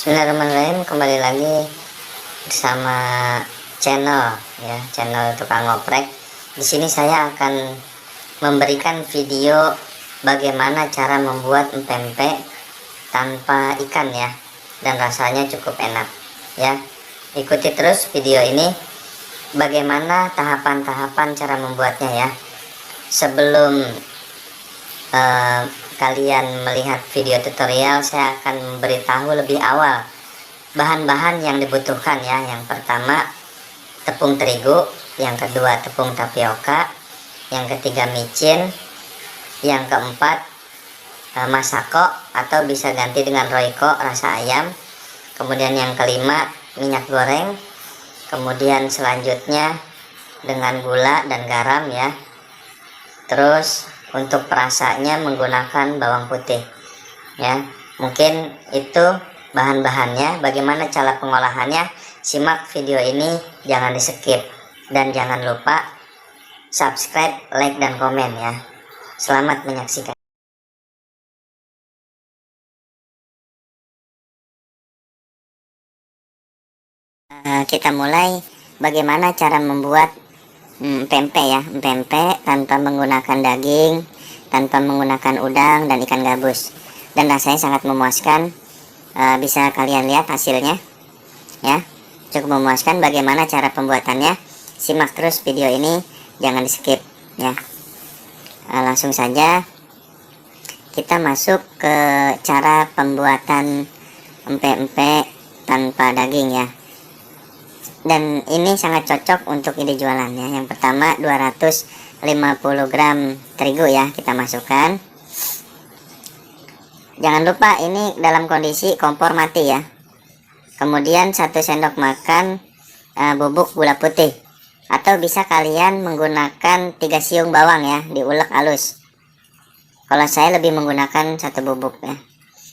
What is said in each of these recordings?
Bismillahirrahmanirrahim, kembali lagi bersama channel tukang ngoprek. Di sini saya akan memberikan video bagaimana cara membuat empempe tanpa ikan ya, dan rasanya cukup enak ya. Ikuti terus video ini bagaimana tahapan-tahapan cara membuatnya ya. Sebelum kalian melihat video tutorial, saya akan memberitahu lebih awal bahan-bahan yang dibutuhkan ya. Yang pertama tepung terigu, yang kedua tepung tapioka, yang ketiga micin, yang keempat masako atau bisa ganti dengan royco rasa ayam, kemudian yang kelima minyak goreng, kemudian selanjutnya dengan gula dan garam ya. Terus untuk perasanya menggunakan bawang putih ya. Mungkin itu bahan-bahannya. Bagaimana cara pengolahannya, simak video ini, jangan di skip, dan jangan lupa subscribe, like, dan komen ya. Selamat menyaksikan. Kita mulai bagaimana cara membuat pempek ya. Pempek tanpa menggunakan daging, tanpa menggunakan udang dan ikan gabus, dan rasanya sangat memuaskan. Bisa kalian lihat hasilnya ya, cukup memuaskan. Bagaimana cara pembuatannya, simak terus video ini, jangan di skip ya. Langsung saja kita masuk ke cara pembuatan empek-empek tanpa daging ya. Dan ini sangat cocok untuk ide jualan ya. Yang pertama 250 gram terigu ya, kita masukkan. Jangan lupa ini dalam kondisi kompor mati ya. Kemudian 1 sendok makan bubuk gula putih, atau bisa kalian menggunakan 3 siung bawang ya, diulek halus. Kalau saya lebih menggunakan 1 bubuk ya.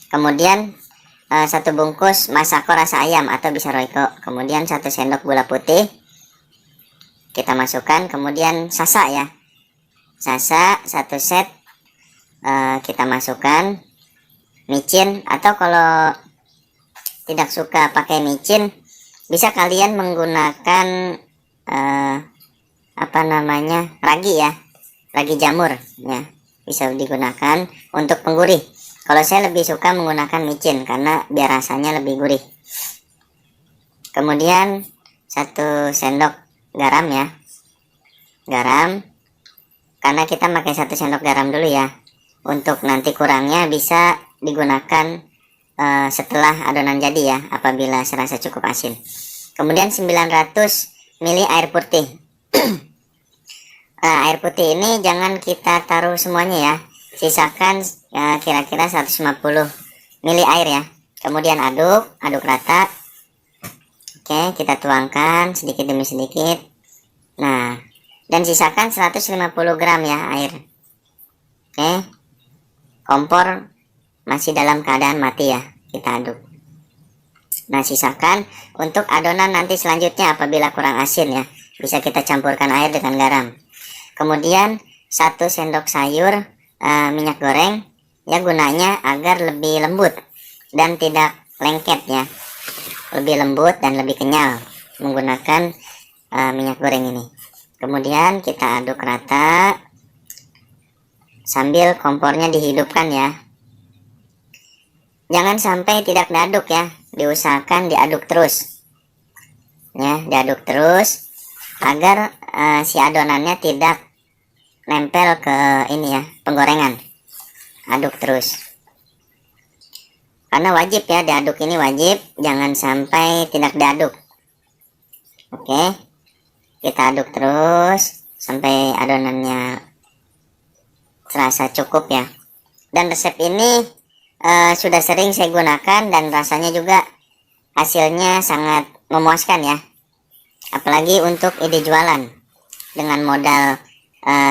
Kemudian 1 bungkus masako rasa ayam atau bisa royco, kemudian 1 sendok gula putih kita masukkan, kemudian sasa ya, sasa 1 set kita masukkan, micin, atau kalau tidak suka pakai micin bisa kalian menggunakan ragi ya, ragi jamur ya, bisa digunakan untuk penggurih. Kalau saya lebih suka menggunakan micin karena biar rasanya lebih gurih. Kemudian 1 sendok garam ya, garam, karena kita pakai 1 sendok garam dulu ya. Untuk nanti kurangnya bisa digunakan setelah adonan jadi ya, apabila serasa cukup asin. Kemudian 900 ml air putih. Air putih ini jangan kita taruh semuanya ya, sisakan ya kira-kira 150 ml air ya. Kemudian aduk rata. Oke, kita tuangkan sedikit demi sedikit. Nah, dan sisakan 150 gram ya air. Oke, kompor masih dalam keadaan mati ya, kita aduk. Nah, sisakan untuk adonan nanti selanjutnya apabila kurang asin ya, bisa kita campurkan air dengan garam. Kemudian 1 sendok sayur minyak goreng ya, gunanya agar lebih lembut dan tidak lengket ya, lebih lembut dan lebih kenyal menggunakan minyak goreng ini. Kemudian kita aduk rata sambil kompornya dihidupkan ya. Jangan sampai tidak diaduk ya, diusahakan diaduk terus ya, diaduk terus agar si adonannya tidak nempel ke ini ya, penggorengan. Aduk terus, karena wajib ya diaduk, ini wajib, jangan sampai tidak diaduk. Oke, kita aduk terus sampai adonannya terasa cukup ya. Dan resep ini sudah sering saya gunakan dan rasanya juga hasilnya sangat memuaskan ya, apalagi untuk ide jualan dengan modal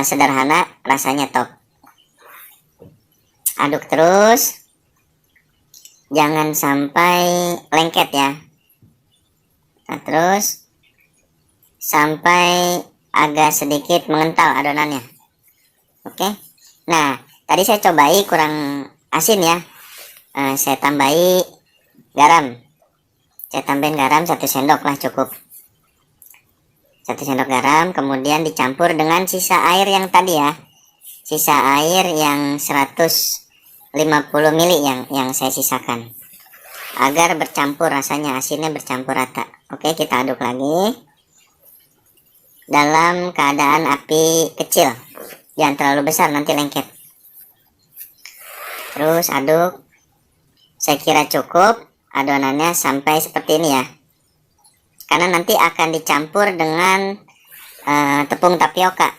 sederhana, rasanya top. Aduk terus, jangan sampai lengket ya. Nah, terus sampai agak sedikit mengental adonannya. Oke. Nah, tadi saya cobai kurang asin ya, saya tambahi garam Saya tambahin garam 1 sendok lah cukup. 1 sendok garam, kemudian dicampur dengan sisa air yang tadi ya. Sisa air yang 150 ml yang saya sisakan. Agar bercampur rasanya, asinnya bercampur rata. Oke, kita aduk lagi. Dalam keadaan api kecil. Jangan terlalu besar, nanti lengket. Terus aduk. Saya kira cukup adonannya sampai seperti ini ya, karena nanti akan dicampur dengan tepung tapioka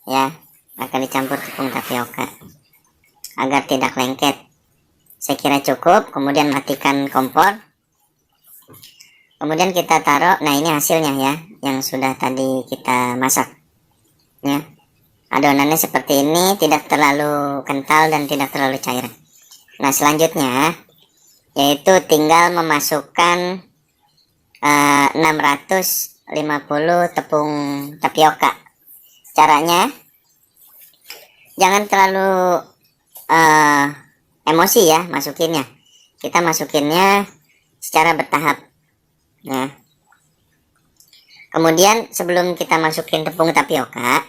ya, akan dicampur tepung tapioka agar tidak lengket. Saya kira cukup. Kemudian matikan kompor, kemudian kita taruh. Nah, ini hasilnya ya, yang sudah tadi kita masak ya. Adonannya seperti ini, tidak terlalu kental dan tidak terlalu cair. Nah, selanjutnya yaitu tinggal memasukkan 650 tepung tapioka. Caranya jangan terlalu emosi ya masukinnya. Kita masukinnya secara bertahap ya. Kemudian sebelum kita masukin tepung tapioka,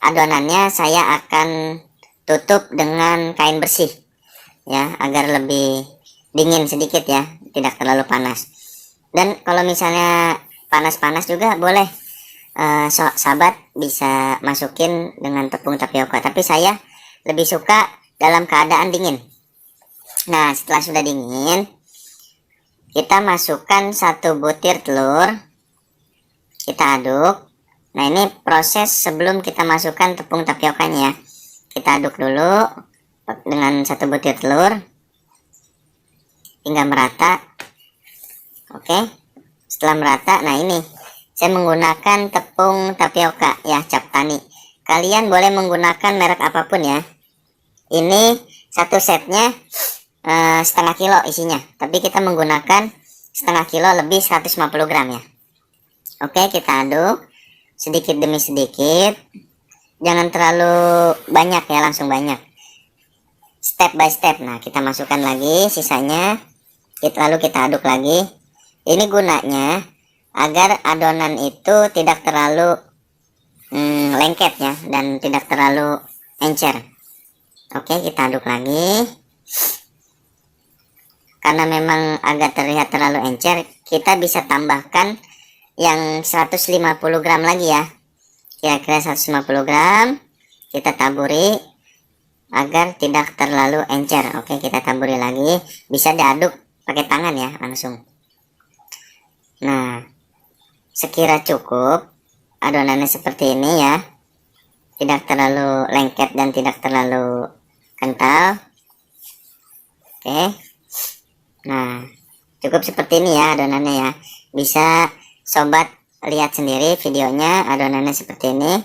adonannya saya akan tutup dengan kain bersih ya, agar lebih dingin sedikit ya, tidak terlalu panas. Dan kalau misalnya panas-panas juga boleh, sahabat bisa masukin dengan tepung tapioka, tapi saya lebih suka dalam keadaan dingin. Nah, setelah sudah dingin, kita masukkan 1 butir telur, kita aduk. Nah, ini proses sebelum kita masukkan tepung tapiokanya ya. Kita aduk dulu dengan 1 butir telur hingga merata. Oke, setelah merata, nah ini saya menggunakan tepung tapioka ya, Cap Tani. Kalian boleh menggunakan merek apapun ya. Ini satu setnya setengah kilo isinya, tapi kita menggunakan setengah kilo lebih 150 gram ya. Oke, kita aduk sedikit demi sedikit, jangan terlalu banyak ya, langsung banyak, step by step. Nah, kita masukkan lagi sisanya, lalu kita aduk lagi. Ini gunanya agar adonan itu tidak terlalu lengket ya, dan tidak terlalu encer. Oke, kita aduk lagi. Karena memang agak terlihat terlalu encer, kita bisa tambahkan yang 150 gram lagi ya, kira-kira 150 gram kita taburi agar tidak terlalu encer. Oke, kita taburi lagi, bisa diaduk pakai tangan ya langsung. Nah, sekira cukup adonannya seperti ini ya, tidak terlalu lengket dan tidak terlalu kental. Oke, nah cukup seperti ini ya adonannya ya. Bisa sobat lihat sendiri videonya, adonannya seperti ini.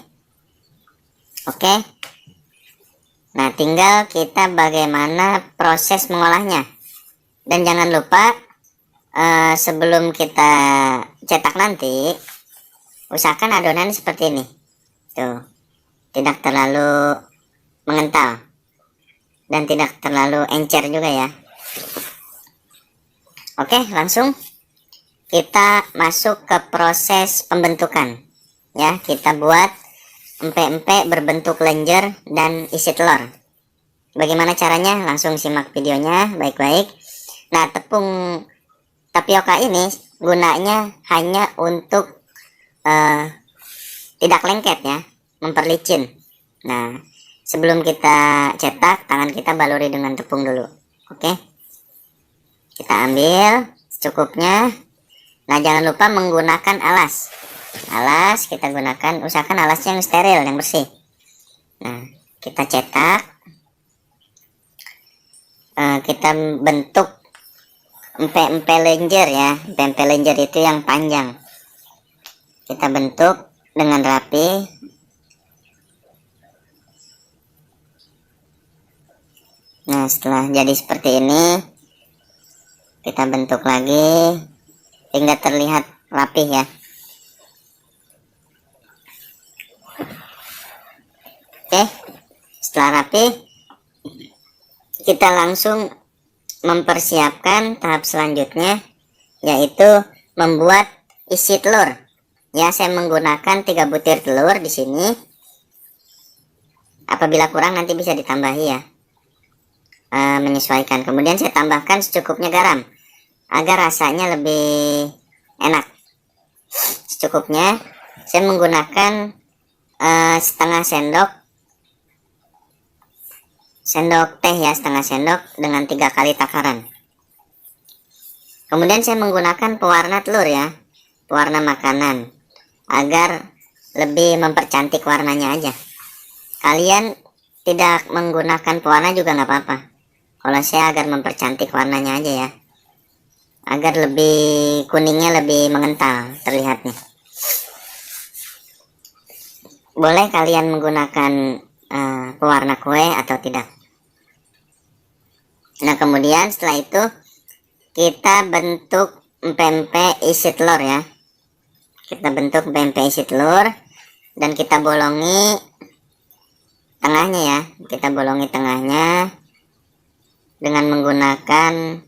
Oke, nah tinggal kita bagaimana proses mengolahnya. Dan jangan lupa sebelum kita cetak nanti, usahakan adonan seperti ini tuh, tidak terlalu mengental dan tidak terlalu encer juga ya. Oke, langsung kita masuk ke proses pembentukan ya. Kita buat empek-empek berbentuk lenjer dan isi telur. Bagaimana caranya? Langsung simak videonya baik-baik. Nah, tepung tapioka ini gunanya hanya untuk tidak lengket ya, memperlicin. Nah, sebelum kita cetak, tangan kita baluri dengan tepung dulu. Oke, kita ambil secukupnya. Nah, jangan lupa menggunakan alas. Alas kita gunakan, usahakan alasnya yang steril, yang bersih. Nah, kita cetak, kita bentuk empek-empek lenjer ya. Empek-empek lenjer itu yang panjang, kita bentuk dengan rapi. Nah, setelah jadi seperti ini, kita bentuk lagi hingga terlihat rapih ya. Oke, setelah rapi, kita langsung mempersiapkan tahap selanjutnya, yaitu membuat isi telur. Ya, saya menggunakan 3 butir telur di sini. Apabila kurang nanti bisa ditambahi ya, menyesuaikan. Kemudian saya tambahkan secukupnya garam agar rasanya lebih enak. Secukupnya. Saya menggunakan setengah sendok teh ya, setengah sendok dengan 3 kali takaran. Kemudian saya menggunakan pewarna telur ya, pewarna makanan, agar lebih mempercantik warnanya aja. Kalian tidak menggunakan pewarna juga nggak apa-apa. Kalau saya agar mempercantik warnanya aja ya, agar lebih kuningnya lebih mengental terlihatnya. Boleh kalian menggunakan pewarna kue atau tidak. Nah, kemudian setelah itu kita bentuk pempek isi telur ya. Kita bentuk pempek isi telur dan kita bolongi tengahnya ya. Kita bolongi tengahnya dengan menggunakan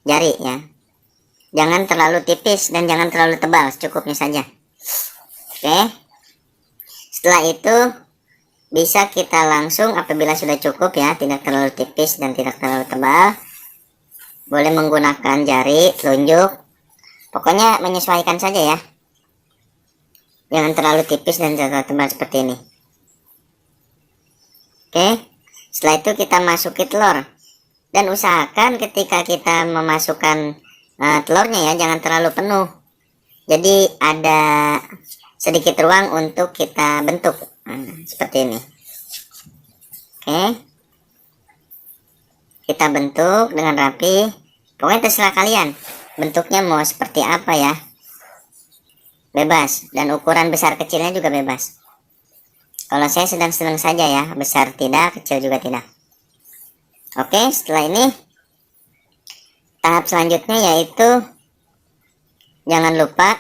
jari ya. Jangan terlalu tipis dan jangan terlalu tebal, secukupnya saja. Oke. Setelah itu bisa kita langsung, apabila sudah cukup ya, tidak terlalu tipis dan tidak terlalu tebal, boleh menggunakan jari telunjuk. Pokoknya menyesuaikan saja ya. Jangan terlalu tipis dan terlalu tebal seperti ini. Oke. Setelah itu kita masuki telur. Dan usahakan ketika kita memasukkan telurnya ya, jangan terlalu penuh. Jadi ada sedikit ruang untuk kita bentuk. Seperti ini. Oke. Kita bentuk dengan rapi. Pokoknya terserah kalian bentuknya mau seperti apa ya, bebas. Dan ukuran besar kecilnya juga bebas. Kalau saya sedang-sedang saja ya, besar tidak, kecil juga tidak. Oke, setelah ini tahap selanjutnya yaitu jangan lupa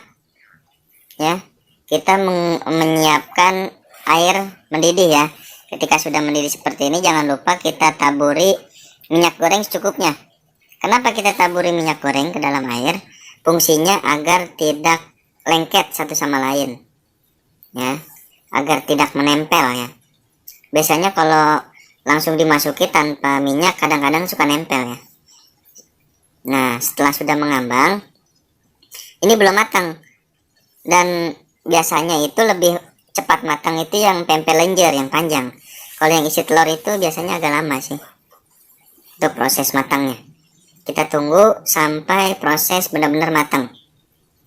ya, kita menyiapkan air mendidih ya. Ketika sudah mendidih seperti ini, jangan lupa kita taburi minyak goreng secukupnya. Kenapa kita taburi minyak goreng ke dalam air? Fungsinya agar tidak lengket satu sama lain ya, agar tidak menempel ya. Biasanya kalau langsung dimasuki tanpa minyak kadang-kadang suka nempel ya. Nah, setelah sudah mengambang, ini belum matang. Dan biasanya itu lebih cepat matang itu yang pempek lenjer yang panjang. Kalau yang isi telur itu biasanya agak lama sih untuk proses matangnya. Kita tunggu sampai proses benar-benar matang.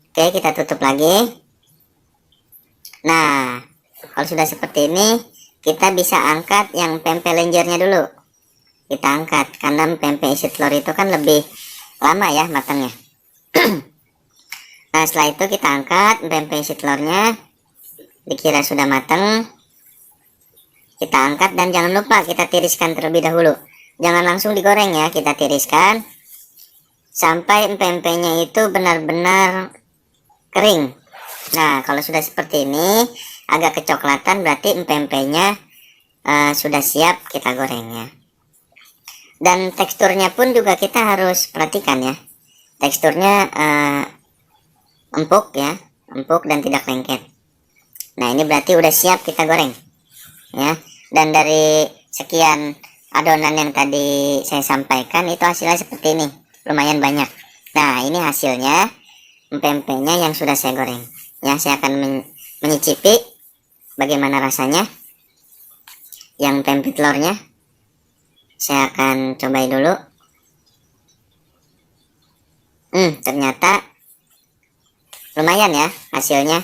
Oke, kita tutup lagi. Nah, kalau sudah seperti ini, kita bisa angkat yang pempek lenjernya dulu. Kita angkat karena pempek isi telur itu kan lebih lama ya matangnya. Nah, setelah itu kita angkat pempek isi telurnya. Dikira sudah matang, kita angkat dan jangan lupa kita tiriskan terlebih dahulu. Jangan langsung digoreng ya, kita tiriskan sampai pempeknya itu benar-benar kering. Nah, kalau sudah seperti ini agak kecoklatan, berarti pempeknya sudah siap kita goreng ya. Dan teksturnya pun juga kita harus perhatikan ya. Teksturnya empuk ya, empuk dan tidak lengket. Nah, ini berarti udah siap kita goreng ya. Dan dari sekian adonan yang tadi saya sampaikan, itu hasilnya seperti ini, lumayan banyak. Nah, ini hasilnya pempeknya yang sudah saya goreng ya. Saya akan menyicipi bagaimana rasanya yang pempek telurnya. Saya akan cobain dulu. Ternyata lumayan ya hasilnya,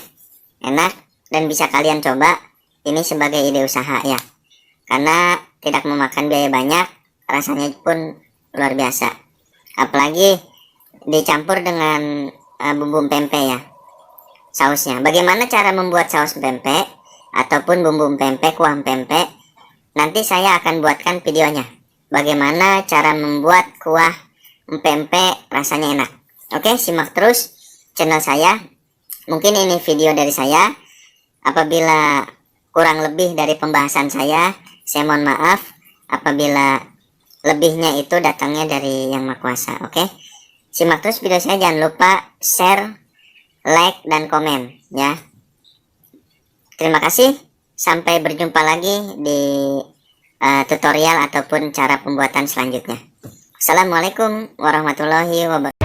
enak dan bisa kalian coba. Ini sebagai ide usaha ya, karena tidak memakan biaya banyak, rasanya pun luar biasa. Apalagi dicampur dengan bumbu pempek ya, sausnya. Bagaimana cara membuat saus pempek ataupun bumbu pempek, kuah pempek, nanti saya akan buatkan videonya. Bagaimana cara membuat kuah pempek rasanya enak. Oke, simak terus channel saya. Mungkin ini video dari saya. Apabila kurang lebih dari pembahasan saya mohon maaf. Apabila lebihnya itu datangnya dari Yang Maha Kuasa. Oke, Simak terus video saya, jangan lupa share, like, dan komen ya. Terima kasih, sampai berjumpa lagi di tutorial ataupun cara pembuatan selanjutnya. Assalamualaikum warahmatullahi wabarakatuh.